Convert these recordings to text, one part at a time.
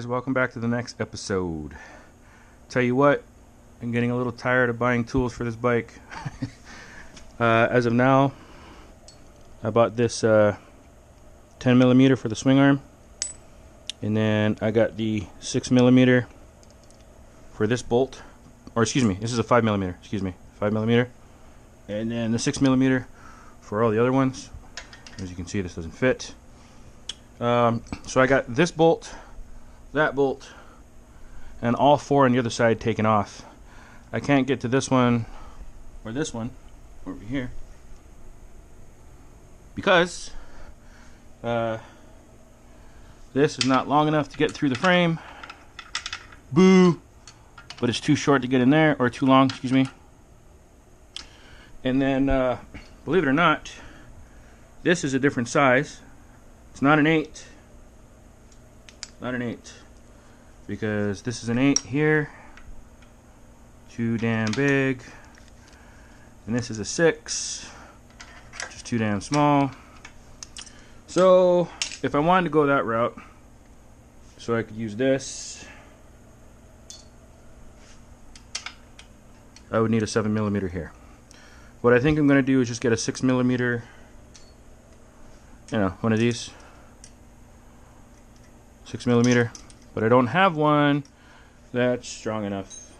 guys, welcome back to the next episode. Tell you what, I'm getting a little tired of buying tools for this bike. As of now, I bought this 10mm for the swing arm, and then I got the 6mm for this bolt, or excuse me, this is a 5mm, 5mm, and then the 6mm for all the other ones. As you can see, this doesn't fit. So I got this bolt, that bolt, and all four on the other side taken off. I can't get to this one or this one over here because this is not long enough to get through the frame. Boo! But it's too short to get in there, or too long, excuse me. And then, believe it or not, this is a different size. It's not an 8. Not an 8. Because this is an 8 here. Too damn big. And this is a 6. Just too damn small. So, if I wanted to go that route, so I could use this, I would need a 7mm here. What I think I'm going to do is just get a 6mm, you know, one of these. 6mm, but I don't have one that's strong enough.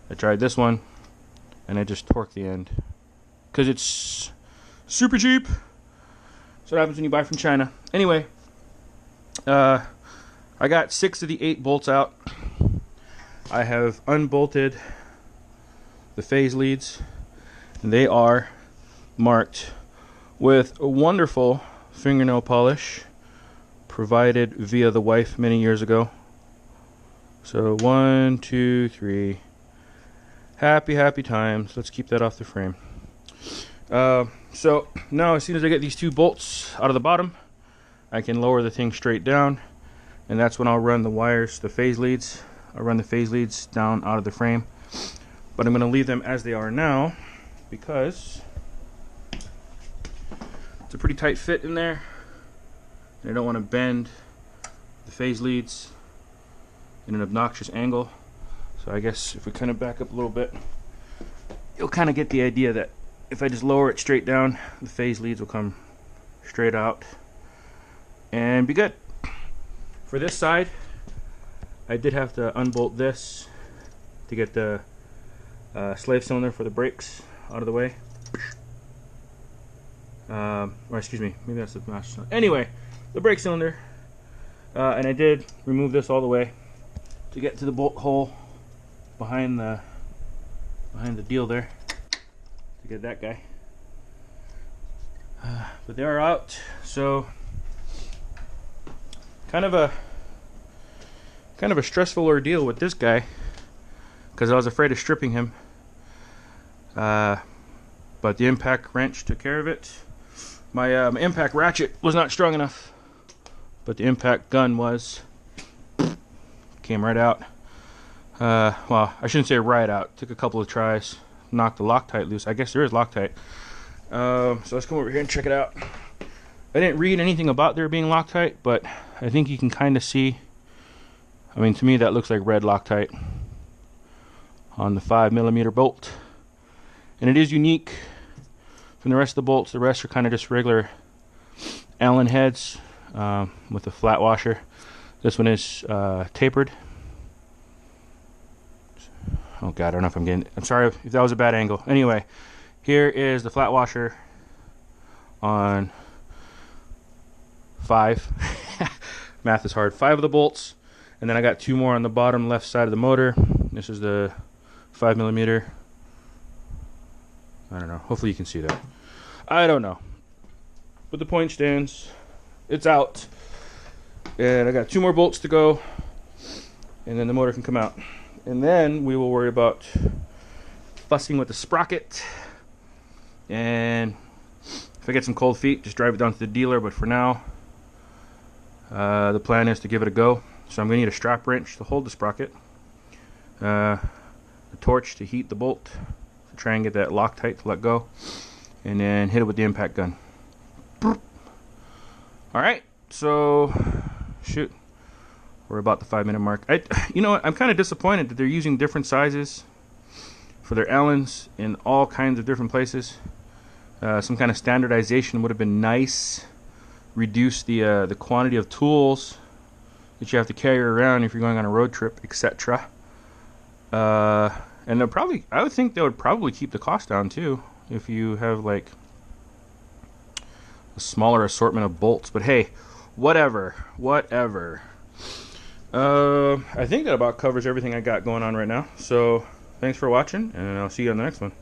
I tried this one and I just torqued the end because it's super cheap. So what happens when you buy from China. Anyway, I got 6 of the 8 bolts out. I have unbolted the phase leads, and they are marked with a wonderful fingernail polish provided via the wife many years ago. So 1, 2, 3. Happy times. Let's keep that off the frame. So now as soon as I get these 2 bolts out of the bottom, I can lower the thing straight down, and that's when I'll run the wires, the phase leads. I'll run the phase leads down out of the frame, but I'm going to leave them as they are now because it's a pretty tight fit in there. I don't want to bend the phase leads in an obnoxious angle. So I guess if we kind of back up a little bit, you'll kind of get the idea that if I just lower it straight down, the phase leads will come straight out and be good. For this side, I did have to unbolt this to get the slave cylinder for the brakes out of the way. Or excuse me, maybe that's the master cylinder. Anyway, the brake cylinder, and I did remove this all the way to get to the bolt hole behind the deal there to get that guy. But they are out, so kind of a stressful ordeal with this guy because I was afraid of stripping him. But the impact wrench took care of it. My impact ratchet was not strong enough, but the impact gun was. Came right out. Well, I shouldn't say right out. Took a couple of tries. Knocked the Loctite loose. I guess there is Loctite. So let's come over here and check it out. I didn't read anything about there being Loctite, but I think you can kind of see. I mean, to me that looks like red Loctite on the 5mm bolt. And it is unique from the rest of the bolts. The rest are kind of just regular Allen heads with a flat washer. This one is tapered. Oh god, I don't know if I'm sorry if that was a bad angle. Anyway, here is the flat washer on 5. Math is hard. 5 of the bolts, and then I got 2 more on the bottom left side of the motor. This is the 5mm. I don't know. Hopefully you can see that. I don't know. But the point stands. It's out. And I got 2 more bolts to go. And then the motor can come out. And then we will worry about fussing with the sprocket. And if I get some cold feet, just drive it down to the dealer. But for now, the plan is to give it a go. So I'm going to need a strap wrench to hold the sprocket. A torch to heat the bolt. To try and get that Loctite to let go. And then hit it with the impact gun. Alright, so shoot. We're about the 5-minute mark. You know what? I'm kind of disappointed that they're using different sizes for their Allens in all kinds of different places. Some kind of standardization would have been nice. Reduce the quantity of tools that you have to carry around if you're going on a road trip, etc. And I would think they would probably keep the cost down too if you have like a smaller assortment of bolts. But hey, whatever. I think that about covers everything I got going on right now. So thanks for watching, and I'll see you on the next one.